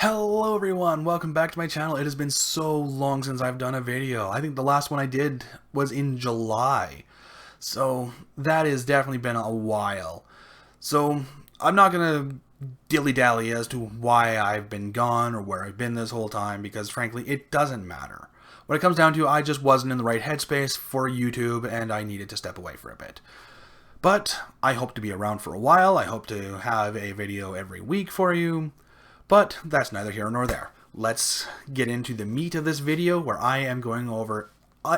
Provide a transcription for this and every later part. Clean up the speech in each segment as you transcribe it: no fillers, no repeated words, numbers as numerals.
Hello everyone, welcome back to my channel. It has been so long since I've done a video. I think the last one I did was in July. So that has definitely been a while. So I'm not going to dilly-dally as to why I've been gone or where I've been this whole time because frankly it doesn't matter. What it comes down to, I just wasn't in the right headspace for YouTube and I needed to step away for a bit. But I hope to be around for a while. I hope to have a video every week for you. But that's neither here nor there. Let's get into the meat of this video where I am going over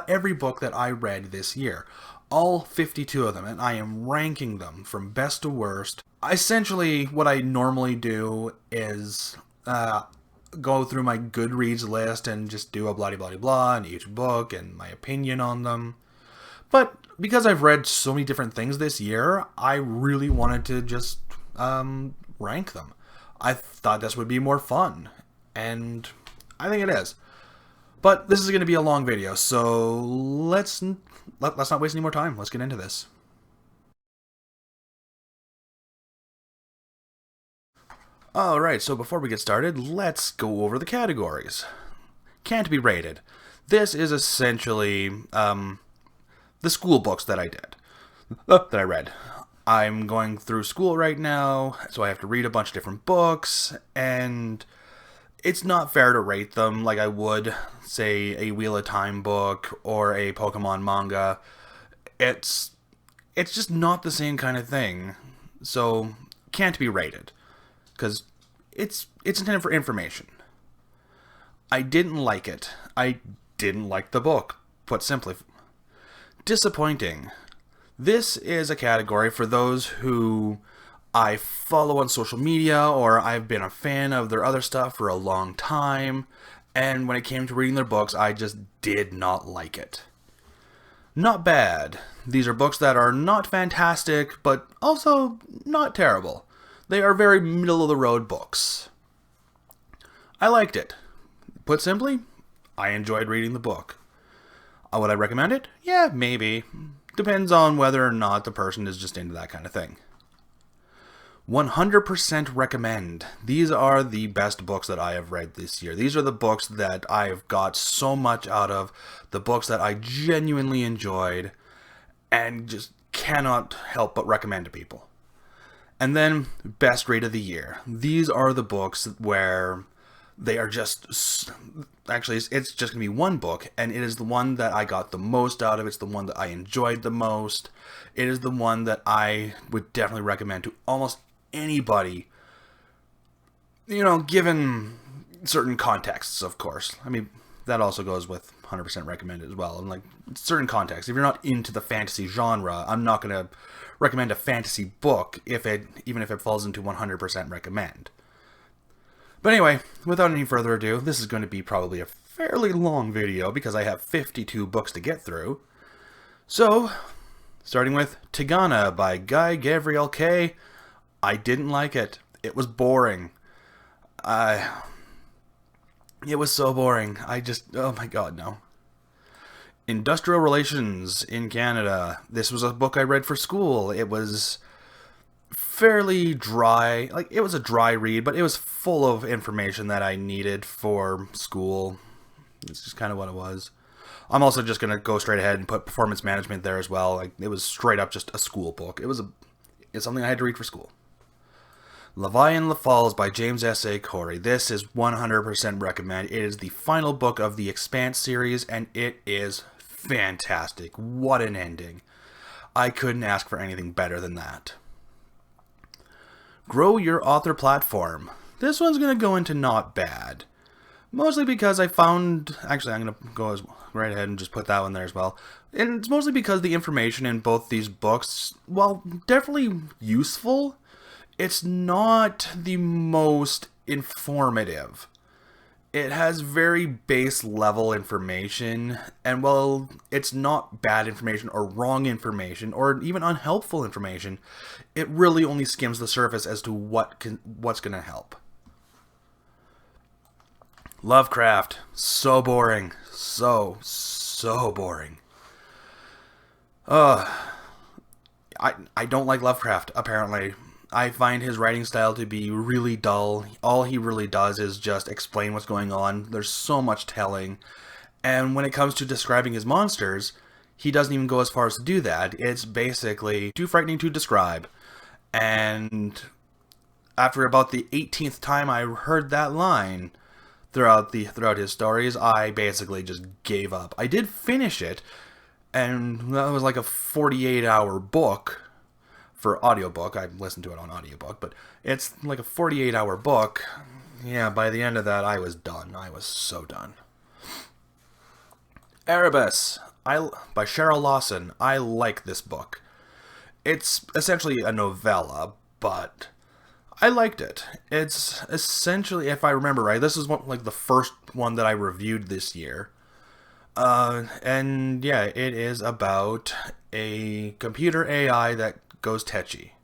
every book that I read this year. All 52 of them, and I am ranking them from best to worst. Essentially, what I normally do is go through my Goodreads list and just do a blah blah blah on each book and my opinion on them. But because I've read so many different things this year, I really wanted to just rank them. I thought this would be more fun, and I think it is. But this is going to be a long video, so let's not waste any more time. Let's get into this. Alright, so before we get started, let's go over the categories. Can't be rated. This is essentially the school books that I did, that I read. I'm going through school right now, so I have to read a bunch of different books, and it's not fair to rate them like I would, say, a Wheel of Time book or a Pokemon manga. It's just not the same kind of thing, so can't be rated, because it's intended for information. I didn't like it. I didn't like the book, put simply. Disappointing. This is a category for those who I follow on social media or I've been a fan of their other stuff for a long time, and when it came to reading their books, I just did not like it. Not bad. These are books that are not fantastic, but also not terrible. They are very middle-of-the-road books. I liked it. Put simply, I enjoyed reading the book. Would I recommend it? Yeah, maybe. Depends on whether or not the person is just into that kind of thing. 100% recommend. These are the best books that I have read this year. These are the books that I have got so much out of, the books that I genuinely enjoyed, and just cannot help but recommend to people. And then, best read of the year. These are the books where they are just... Actually, it's just going to be one book, and it is the one that I got the most out of. It's the one that I enjoyed the most. It is the one that I would definitely recommend to almost anybody, you know, given certain contexts, of course. I mean, that also goes with 100% recommended as well. And like, certain contexts. If you're not into the fantasy genre, I'm not going to recommend a fantasy book even if it falls into 100% recommend. But anyway, without any further ado, this is going to be probably a fairly long video because I have 52 books to get through. So, starting with Tigana by Guy Gavriel Kay. I didn't like it. It was boring. It was so boring. Oh my god, no. Industrial Relations in Canada. This was a book I read for school. It was fairly dry. Like, it was a dry read, but it was full of information that I needed for school. It's just kind of what it was. I'm also just going to go straight ahead and put performance management there as well. Like, it was straight up just a school book. It's something I had to read for school. Leviathan Falls by James S.A. Corey. This is 100% recommend. It is the final book of the Expanse series, and it is fantastic. What an ending. I couldn't ask for anything better than that. Grow Your Author Platform. This one's going to go into not bad. Mostly because I found... Actually, I'm going to go right ahead and just put that one there as well. And it's mostly because the information in both these books, while definitely useful, it's not the most informative. It has very base level information, and while it's not bad information or wrong information or even unhelpful information, it really only skims the surface as to what's going to help. Lovecraft. So boring. So boring. I don't like Lovecraft, apparently. I find his writing style to be really dull. All he really does is just explain what's going on. There's so much telling. And when it comes to describing his monsters, he doesn't even go as far as to do that. It's basically too frightening to describe. And after about the 18th time I heard that line throughout his stories, I basically just gave up. I did finish it, and that was like a 48-hour book for audiobook. I listened to it on audiobook, but it's like a 48-hour book. Yeah, by the end of that, I was done. I was so done. Erebus by Cheryl Lawson. I like this book. It's essentially a novella, but I liked it. It's essentially, if I remember right, this is like the first one that I reviewed this year. And yeah, it is about a computer AI that goes tetchy.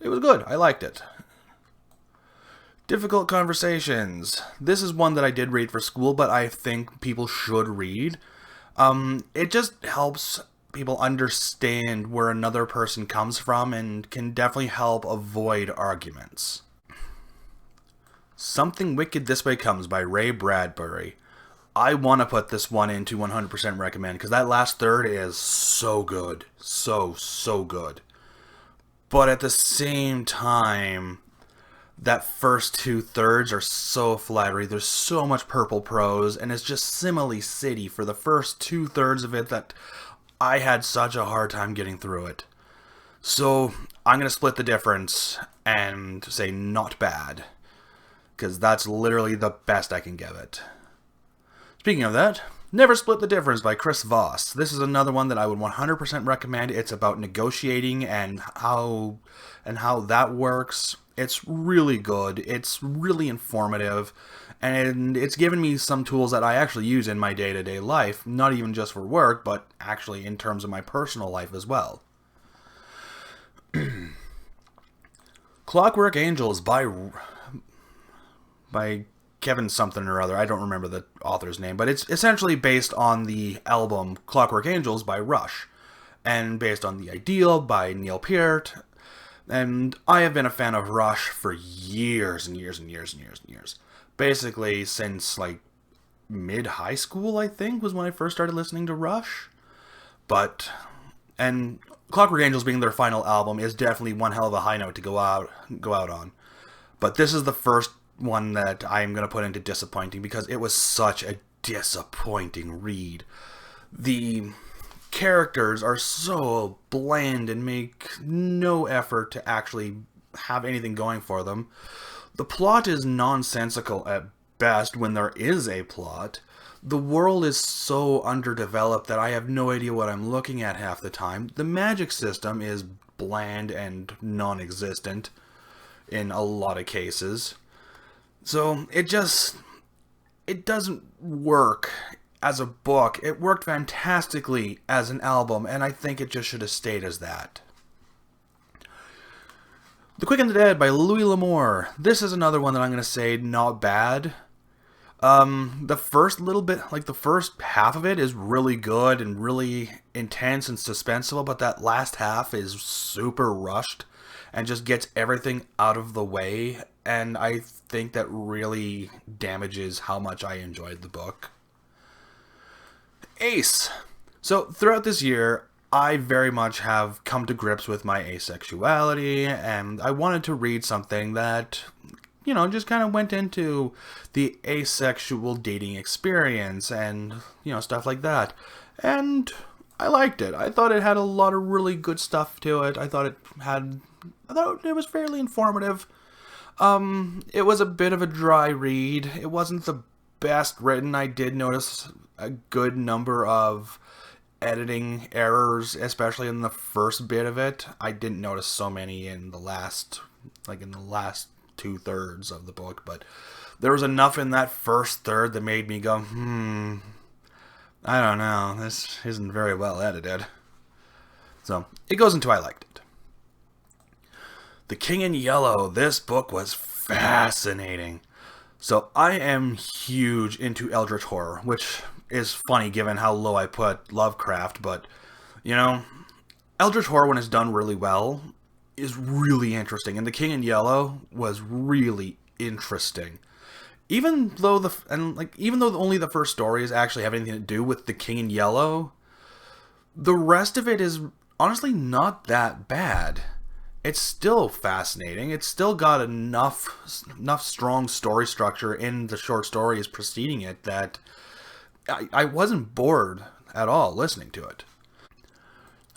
It was good. I liked it. Difficult Conversations. This is one that I did read for school, but I think people should read. It just helps people understand where another person comes from and can definitely help avoid arguments. Something Wicked This Way Comes by Ray Bradbury. I want to put this one into 100% recommend because that last third is so good. So good. But at the same time, that first 2/3 are so flattery. There's so much purple prose, and it's just simile city for the first 2/3 of it that I had such a hard time getting through it. So I'm going to split the difference and say not bad, because that's literally the best I can give it. Speaking of that, Never Split the Difference by Chris Voss. This is another one that I would 100% recommend. It's about negotiating and how that works. It's really good. It's really informative. And it's given me some tools that I actually use in my day-to-day life, not even just for work, but actually in terms of my personal life as well. Clockwork Angels by Kevin something or other. I don't remember the author's name, but it's essentially based on the album Clockwork Angels by Rush, and based on The Ideal by Neil Peart. And I have been a fan of Rush for years and years and years and years and years. Basically, since like mid-high school, I think, was when I first started listening to Rush. And Clockwork Angels being their final album is definitely one hell of a high note to go out on. But this is the first one that I'm going to put into disappointing because it was such a disappointing read. The characters are so bland and make no effort to actually have anything going for them. The plot is nonsensical at best when there is a plot. The world is so underdeveloped that I have no idea what I'm looking at half the time. The magic system is bland and non-existent in a lot of cases. So it doesn't work as a book. It worked fantastically as an album, and I think it just should have stayed as that. The Quick and the Dead by Louis L'Amour. This is another one that I'm going to say not bad. The first little bit, like the first half of it is really good and really intense and suspenseful, but that last half is super rushed and just gets everything out of the way, and I think that really damages how much I enjoyed the book. Ace. So throughout this year, I very much have come to grips with my asexuality, and I wanted to read something that, just kind of went into the asexual dating experience and, stuff like that. And I liked it. I thought it had a lot of really good stuff to it. I thought it was fairly informative. It was a bit of a dry read. It wasn't the best written. I did notice a good number of editing errors, especially in the first bit of it. I didn't notice so many in the last 2/3 of the book, but there was enough in that first third that made me go, I don't know, this isn't very well edited. So, it goes into I liked it. The King in Yellow. This book was fascinating. So, I am huge into Eldritch Horror, which is funny given how low I put Lovecraft, but, Eldritch Horror, when it's done really well, is really interesting, and The King in Yellow was really interesting. Even though only the first stories actually have anything to do with The King in Yellow, the rest of it is honestly not that bad. It's still fascinating. It's still got enough strong story structure in the short stories preceding it that I wasn't bored at all listening to it.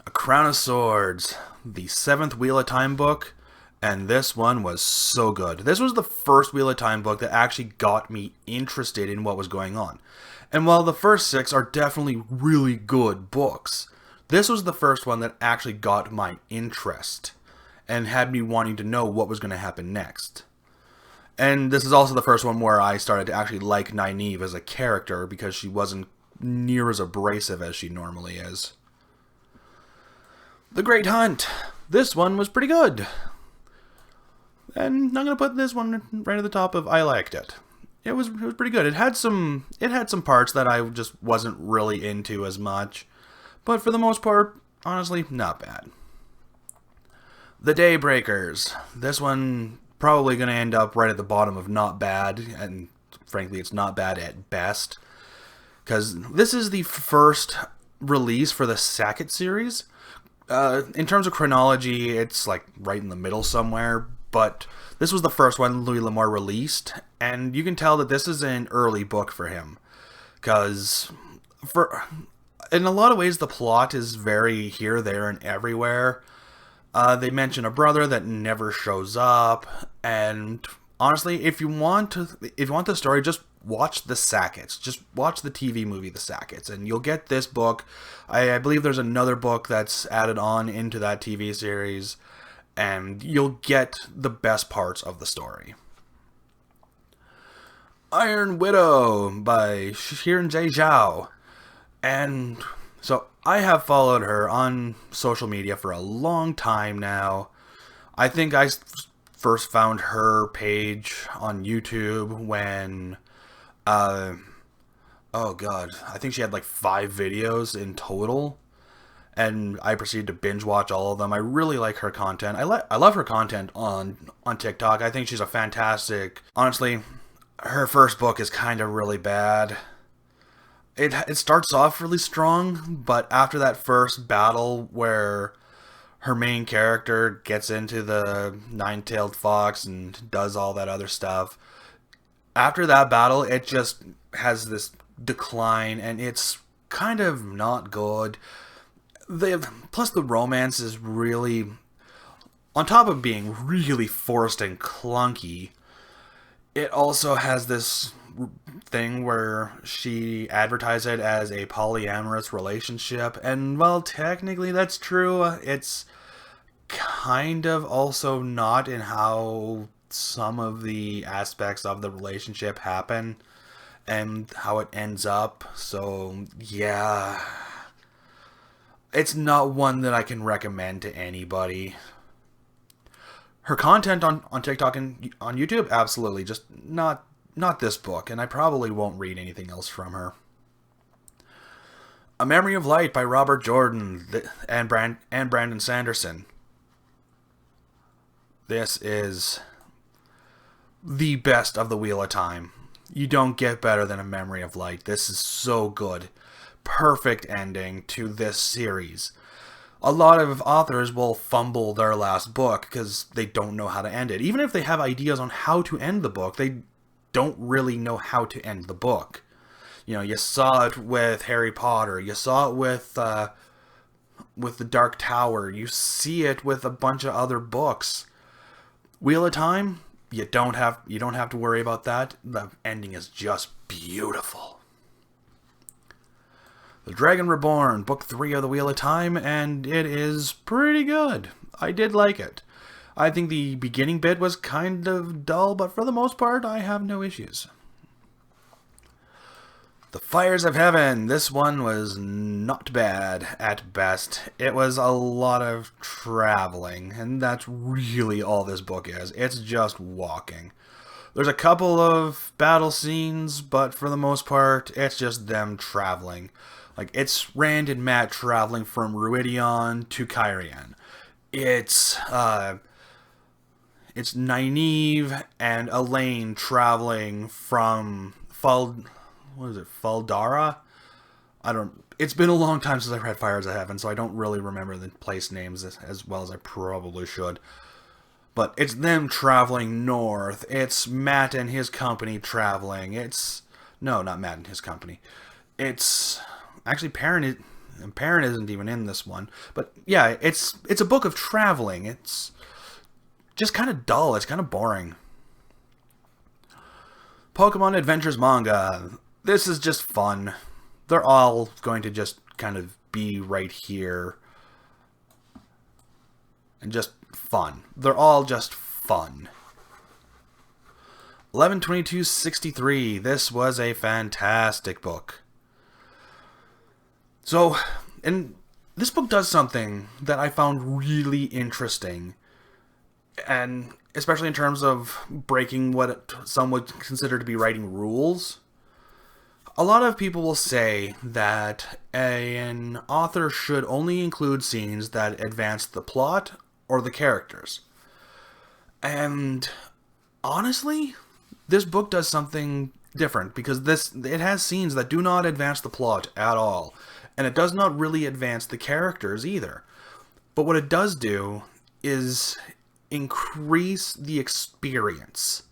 A Crown of Swords, the seventh Wheel of Time book, and this one was so good. This was the first Wheel of Time book that actually got me interested in what was going on. And while the first six are definitely really good books, this was the first one that actually got my interest and had me wanting to know what was going to happen next. And this is also the first one where I started to actually like Nynaeve as a character because she wasn't near as abrasive as she normally is. The Great Hunt. This one was pretty good. And I'm going to put this one right at the top of I liked it. It was pretty good. It had some parts that I just wasn't really into as much. But for the most part, honestly, not bad. The Daybreakers. This one probably going to end up right at the bottom of not bad. And frankly, it's not bad at best. Because this is the first release for the Sackett series. In terms of chronology, it's like right in the middle somewhere. But this was the first one Louis L'Amour released. And you can tell that this is an early book for him. Because in a lot of ways, the plot is very here, there, and everywhere. They mention a brother that never shows up, and honestly, if you want the story, just watch the Sacketts. Just watch the TV movie The Sacketts, and you'll get this book. I believe there's another book that's added on into that TV series, and you'll get the best parts of the story. Iron Widow by Xiran Jay Zhao. And so I have followed her on social media for a long time now. I think I first found her page on YouTube when, oh god, I think she had like 5 videos in total. And I proceeded to binge watch all of them. I really like her content. I love her content on TikTok. I think she's a fantastic... Honestly, her first book is kind of really bad. It starts off really strong, but after that first battle where her main character gets into the nine-tailed fox and does all that other stuff, after that battle, it just has this decline, and it's kind of not good. Plus the romance is really, on top of being really forced and clunky, it also has this thing where she advertised it as a polyamorous relationship, and well, technically that's true. It's kind of also not in how some of the aspects of the relationship happen and how it ends up. So yeah, it's not one that I can recommend to anybody. Her content on TikTok and on YouTube, absolutely, just not this book, and I probably won't read anything else from her. A Memory of Light by Robert Jordan and Brandon Sanderson. This is the best of the Wheel of Time. You don't get better than A Memory of Light. This is so good. Perfect ending to this series. A lot of authors will fumble their last book because they don't know how to end it. Even if they have ideas on how to end the book, they don't really know how to end the book. You know, you saw it with Harry Potter. You saw it with the Dark Tower. You see it with a bunch of other books. Wheel of Time, you don't have to worry about that. The ending is just beautiful. The Dragon Reborn, Book 3 of the Wheel of Time, and it is pretty good. I did like it. I think the beginning bit was kind of dull, but for the most part, I have no issues. The Fires of Heaven. This one was not bad at best. It was a lot of traveling, and that's really all this book is. It's just walking. There's a couple of battle scenes, but for the most part, it's just them traveling. Like, it's Rand and Mat traveling from Ruidion to Cairhien. It's Nynaeve and Elaine traveling from Faldara? I don't. It's been a long time since I've read Fires of Heaven, so I don't really remember the place names as well as I probably should. But it's them traveling north. It's Matt and his company traveling. It's no, not Matt and his company. It's actually Perrin isn't even in this one. But yeah, it's a book of traveling. It's just kind of dull. It's kind of boring. Pokemon Adventures manga. This is just fun. They're all going to just kind of be right here. And just fun. They're all just fun. 11/22/63. This was a fantastic book. So, and this book does something that I found really interesting. And especially in terms of breaking what some would consider to be writing rules. A lot of people will say that an author should only include scenes that advance the plot or the characters. And honestly, this book does something different because it has scenes that do not advance the plot at all. And it does not really advance the characters either. But what it does do is increase the experience.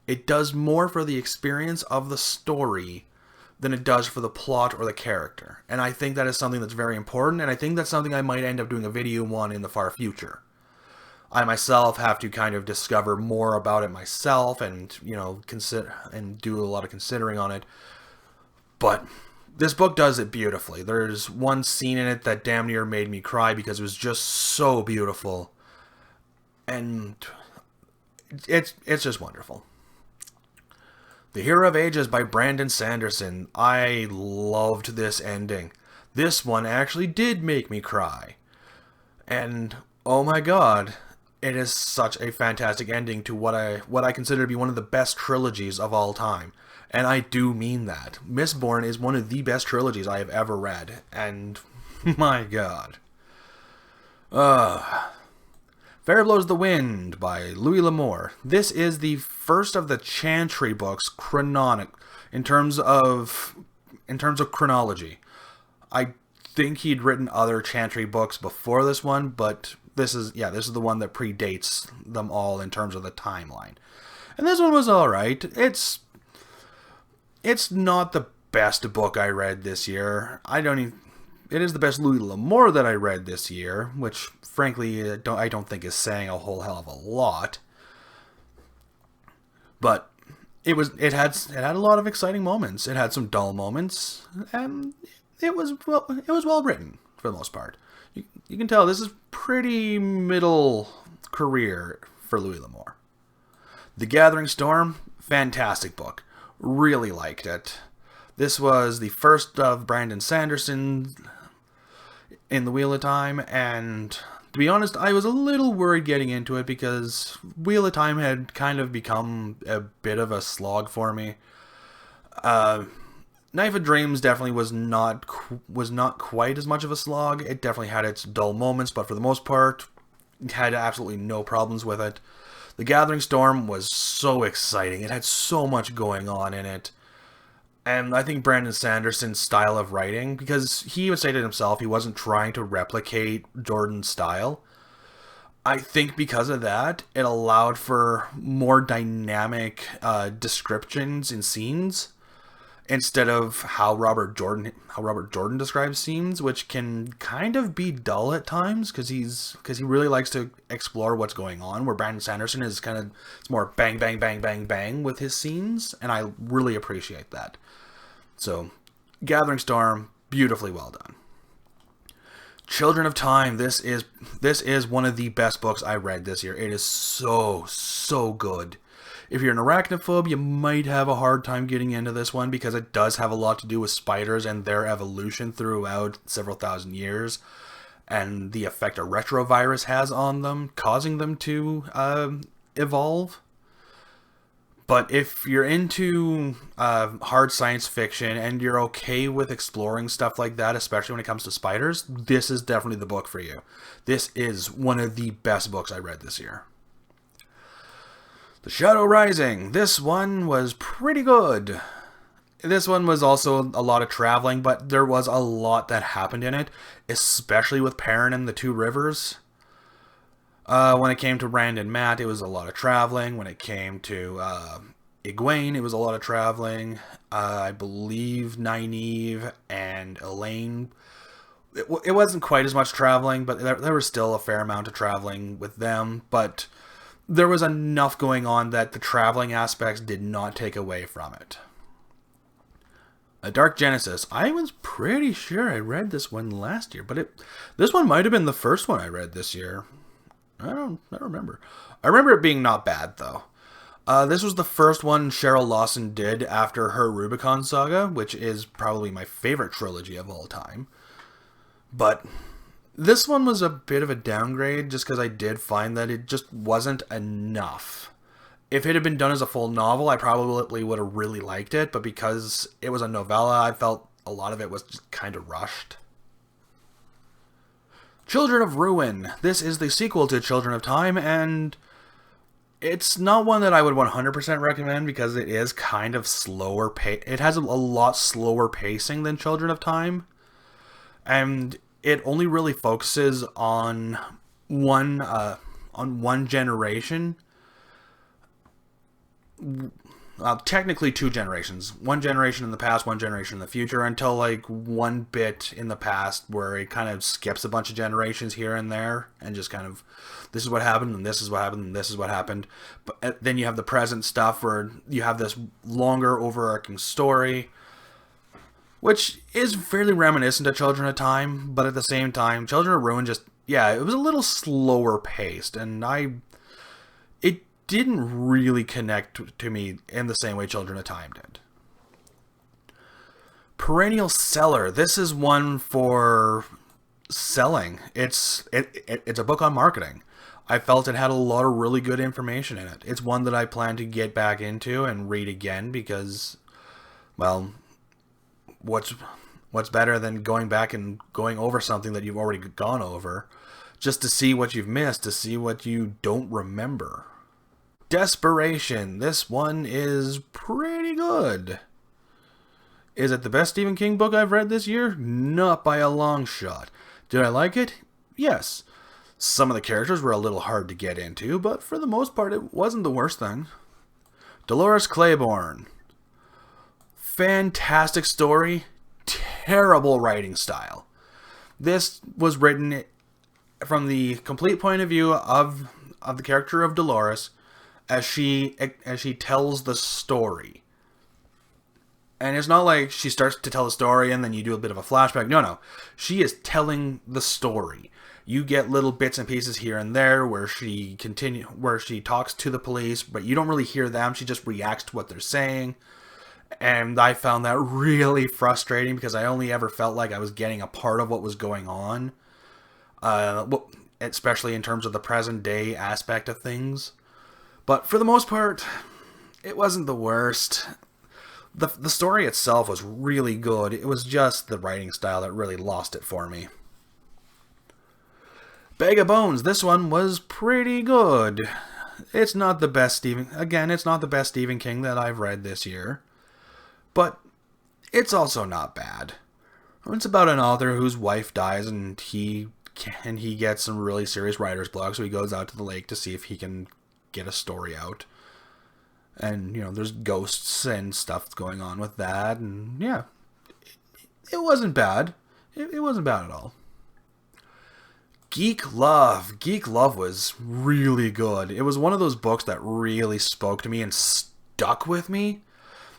It does more for the experience of the story than it does for the plot or the character. And I think that is something that's very important, and I think that's something I might end up doing a video on in the far future. I myself have to kind of discover more about it myself and, consider and do a lot of considering on it. But this book does it beautifully. There's one scene in it that damn near made me cry because it was just so beautiful. And it's just wonderful. The Hero of Ages by Brandon Sanderson. I loved this ending. This one actually did make me cry. And oh my god, it is such a fantastic ending to what I consider to be one of the best trilogies of all time. And I do mean that. Mistborn is one of the best trilogies I have ever read. And my god. Fair Blows the Wind by Louis L'Amour. This is the first of the Chantry books in terms of chronology. I think he'd written other Chantry books before this one, but this is the one that predates them all in terms of the timeline. And this one was alright. It's not the best book I read this year. It is the best Louis L'Amour that I read this year, which, frankly, I don't think is saying a whole hell of a lot. But it had a lot of exciting moments. It had some dull moments, and it was well written for the most part. You can tell this is pretty middle career for Louis L'Amour. The Gathering Storm, fantastic book. Really liked it. This was the first of Brandon Sanderson in the Wheel of Time, and to be honest, I was a little worried getting into it because Wheel of Time had kind of become a bit of a slog for me. Knife of Dreams definitely was not quite as much of a slog. It definitely had its dull moments, but for the most part, had absolutely no problems with it. The Gathering Storm was so exciting. It had so much going on in it. And I think Brandon Sanderson's style of writing, because he would say to himself he wasn't trying to replicate Jordan's style. I think because of that, it allowed for more dynamic descriptions in scenes instead of how Robert Jordan describes scenes, which can kind of be dull at times because he really likes to explore what's going on. Where Brandon Sanderson is it's more bang bang bang bang bang with his scenes, and I really appreciate that. So, Gathering Storm, beautifully well done. Children of Time, this is one of the best books I read this year. It is so good. If you're an arachnophobe, you might have a hard time getting into this one because it does have a lot to do with spiders and their evolution throughout several thousand years, and the effect a retrovirus has on them, causing them to evolve. But if you're into hard science fiction and you're okay with exploring stuff like that, especially when it comes to spiders, this is definitely the book for you. This is one of the best books I read this year. The Shadow Rising. This one was pretty good. This one was also a lot of traveling, but there was a lot that happened in it, especially with Perrin and the Two Rivers. When it came to Rand and Mat, it was a lot of traveling. When it came to Egwene, it was a lot of traveling. I believe Nynaeve and Elaine, it wasn't quite as much traveling, but there was still a fair amount of traveling with them. But there was enough going on that the traveling aspects did not take away from it. A Dark Genesis. I was pretty sure I read this one last year, but this one might have been the first one I read this year. I don't remember. I remember it being not bad, though. This was the first one Cheryl Lawson did after her Rubicon saga, which is probably my favorite trilogy of all time. But this one was a bit of a downgrade, just because I did find that it just wasn't enough. If it had been done as a full novel, I probably would have really liked it, but because it was a novella, I felt a lot of it was just kind of rushed. Children of Ruin. This is the sequel to Children of Time, and it's not one that I would 100% recommend because it is kind of slower it has a lot slower pacing than Children of Time, and it only really focuses on one generation. Technically 2 generations. 1 generation in the past, 1 generation in the future, until like one bit in the past where it kind of skips a bunch of generations here and there and just kind of, this is what happened and this is what happened and this is what happened. But then you have the present stuff where you have this longer overarching story, which is fairly reminiscent of Children of Time, but at the same time, Children of Ruin just, yeah, it was a little slower paced, and it didn't really connect to me in the same way Children of Time did. Perennial Seller. This is one for selling. It's a book on marketing. I felt it had a lot of really good information in it. It's one that I plan to get back into and read again because, well, what's better than going back and going over something that you've already gone over just to see what you've missed, to see what you don't remember. Desperation. This one is pretty good. Is it the best Stephen King book I've read this year? Not by a long shot. Did I like it? Yes. Some of the characters were a little hard to get into, but for the most part it wasn't the worst thing. Dolores Claiborne. Fantastic story. Terrible writing style. This was written from the complete point of view of the character of Dolores as she tells the story. And it's not like she starts to tell the story and then you do a bit of a flashback. No. She is telling the story. You get little bits and pieces here and there where she talks to the police, but you don't really hear them. She just reacts to what they're saying. And I found that really frustrating because I only ever felt like I was getting a part of what was going on. Especially in terms of the present day aspect of things. But for the most part, it wasn't the worst. The story itself was really good. It was just the writing style that really lost it for me. Bag of Bones. This one was pretty good. It's not the best it's not the best Stephen King that I've read this year. But it's also not bad. It's about an author whose wife dies and he gets some really serious writer's block, so he goes out to the lake to see if he can get a story out. And, there's ghosts and stuff going on with that, and yeah, it wasn't bad. It wasn't bad at all. Geek Love. Geek Love was really good. It was one of those books that really spoke to me and stuck with me.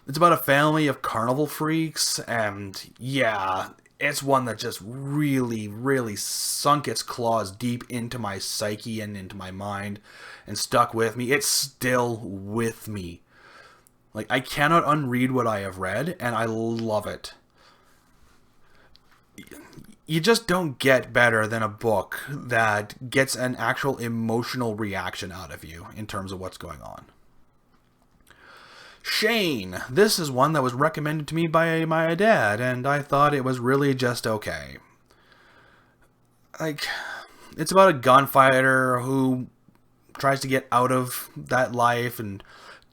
It's about a family of carnival freaks, and yeah, it's one that just really, really sunk its claws deep into my psyche and into my mind and stuck with me. It's still with me. Like, I cannot unread what I have read, and I love it. You just don't get better than a book that gets an actual emotional reaction out of you in terms of what's going on. Shane. This is one that was recommended to me by my dad, and I thought it was really just okay. Like, it's about a gunfighter who tries to get out of that life and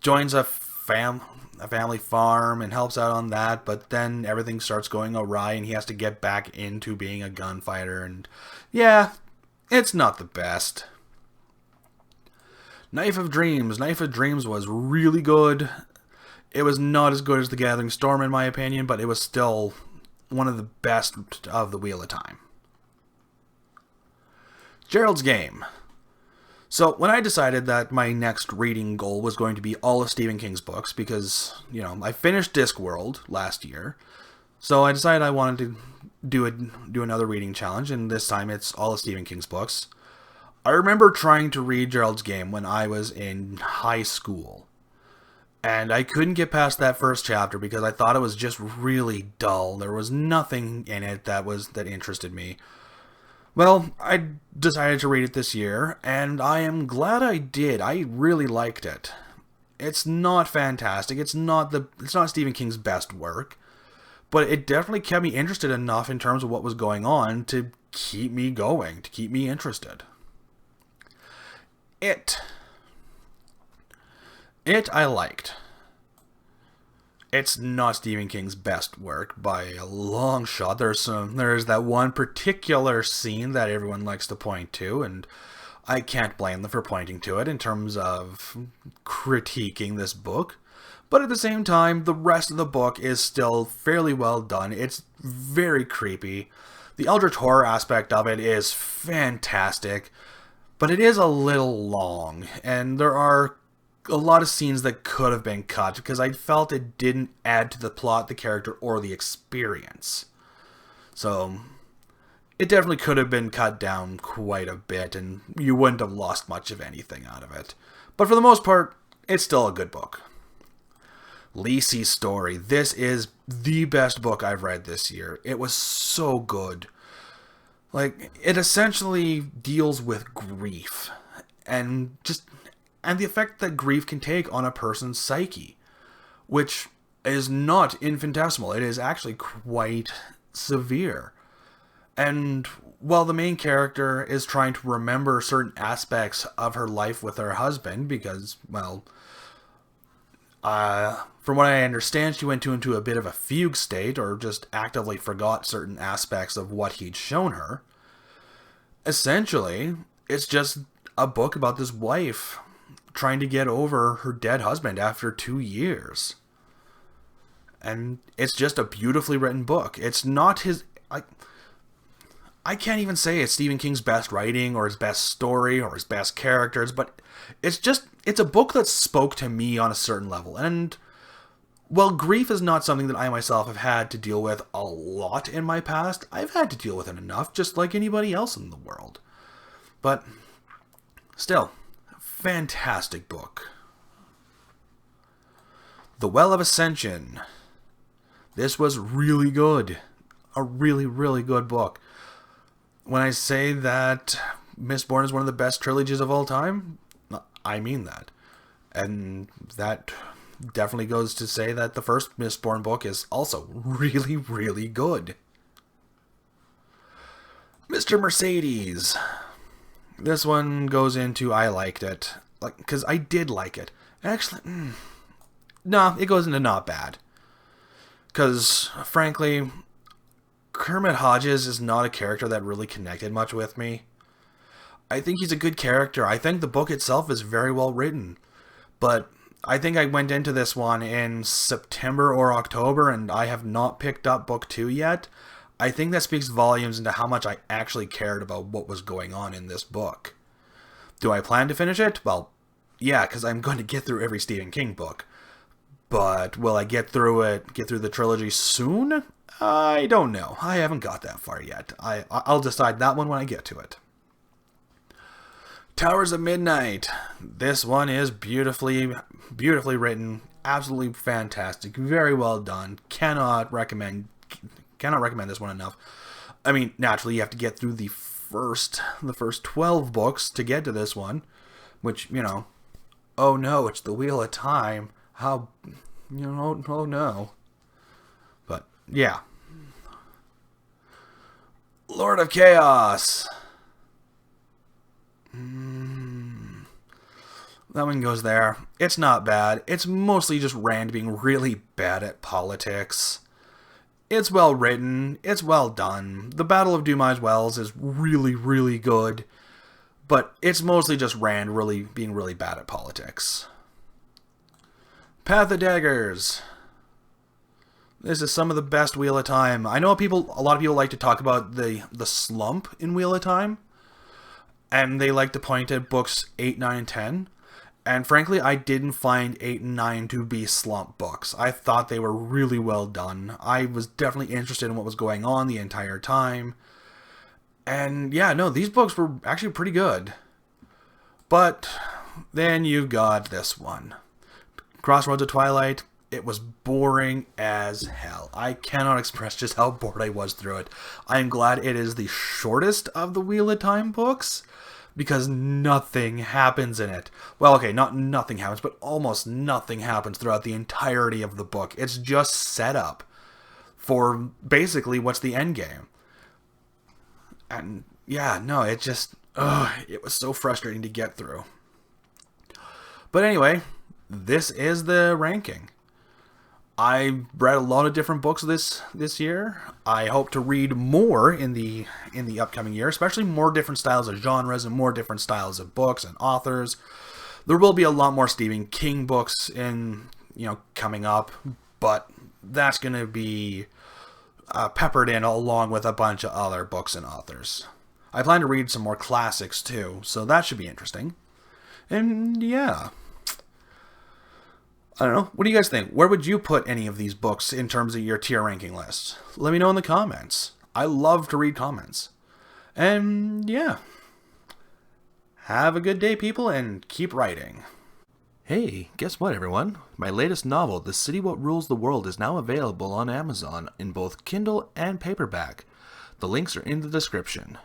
joins a family farm and helps out on that, but then everything starts going awry and he has to get back into being a gunfighter, and yeah, it's not the best. Knife of Dreams. Knife of Dreams was really good. It was not as good as The Gathering Storm in my opinion, but it was still one of the best of the Wheel of Time. Gerald's Game. So when I decided that my next reading goal was going to be all of Stephen King's books, because, you know, I finished Discworld last year, so I decided I wanted to do another reading challenge, and this time it's all of Stephen King's books. I remember trying to read Gerald's Game when I was in high school, and I couldn't get past that first chapter because I thought it was just really dull. There was nothing in it that interested me. Well, I decided to read it this year, and I am glad I did. I really liked it. It's not fantastic. It's not Stephen King's best work, but it definitely kept me interested enough in terms of what was going on to keep me going, to keep me interested. It I liked. It's not Stephen King's best work by a long shot. There's that one particular scene that everyone likes to point to, and I can't blame them for pointing to it in terms of critiquing this book. But at the same time, the rest of the book is still fairly well done. It's very creepy. The Eldritch horror aspect of it is fantastic, but it is a little long, and there are a lot of scenes that could have been cut because I felt it didn't add to the plot, the character, or the experience. So it definitely could have been cut down quite a bit, and you wouldn't have lost much of anything out of it. But for the most part, it's still a good book. Lisey's Story. This is the best book I've read this year. It was so good. Like, it essentially deals with grief and the effect that grief can take on a person's psyche, which is not infinitesimal. It is actually quite severe. And while the main character is trying to remember certain aspects of her life with her husband, because, well, from what I understand, she went into a bit of a fugue state, or just actively forgot certain aspects of what he'd shown her. Essentially, it's just a book about this wife trying to get over her dead husband after 2 years. And it's just a beautifully written book. It's not his... I can't even say it's Stephen King's best writing or his best story or his best characters, but it's a book that spoke to me on a certain level. And while grief is not something that I myself have had to deal with a lot in my past, I've had to deal with it enough, just like anybody else in the world. But still, fantastic book. The Well of Ascension. This was really good. A really, really good book. When I say that Mistborn is one of the best trilogies of all time, I mean that. And that definitely goes to say that the first Mistborn book is also really, really good. Mr. Mercedes. This one goes into I liked it. Because I did like it. Actually, no, it goes into not bad. Because, frankly, Kermit Hodges is not a character that really connected much with me. I think he's a good character. I think the book itself is very well written. But I think I went into this one in September or October, and I have not picked up book 2 yet. I think that speaks volumes into how much I actually cared about what was going on in this book. Do I plan to finish it? Well, yeah, because I'm going to get through every Stephen King book. But will I get through the trilogy soon? I don't know. I haven't got that far yet. I'll decide that one when I get to it. Towers of Midnight. This one is beautifully written, absolutely fantastic, very well done. Cannot recommend this one enough. I mean, naturally, you have to get through the first 12 books to get to this one, which, you know, oh no, it's the Wheel of Time. How, oh no. But, yeah. Lord of Chaos. That one goes there. It's not bad. It's mostly just Rand being really bad at politics. It's well written. It's well done. The Battle of Dumais Wells is really, really good. But it's mostly just Rand being really bad at politics. Path of Daggers. This is some of the best Wheel of Time. I know a lot of people like to talk about the slump in Wheel of Time. And they like to point at books 8, 9, and 10. And frankly, I didn't find 8 and 9 to be slump books. I thought they were really well done. I was definitely interested in what was going on the entire time. And yeah, no, these books were actually pretty good. But then you got this one. Crossroads of Twilight. It was boring as hell. I cannot express just how bored I was through it. I am glad it is the shortest of the Wheel of Time books, because nothing happens in it. Well, okay, not nothing happens, but almost nothing happens throughout the entirety of the book. It's just set up for basically what's the end game. And yeah, no, it was so frustrating to get through. But anyway, this is the ranking. I read a lot of different books this year. I hope to read more in the upcoming year, especially more different styles of genres and more different styles of books and authors. There will be a lot more Stephen King books coming up, but that's going to be peppered in along with a bunch of other books and authors. I plan to read some more classics too, so that should be interesting. And yeah. I don't know. What do you guys think? Where would you put any of these books in terms of your tier ranking list? Let me know in the comments. I love to read comments. And yeah. Have a good day, people, and keep writing. Hey, guess what, everyone? My latest novel, The City What Rules the World, is now available on Amazon in both Kindle and paperback. The links are in the description.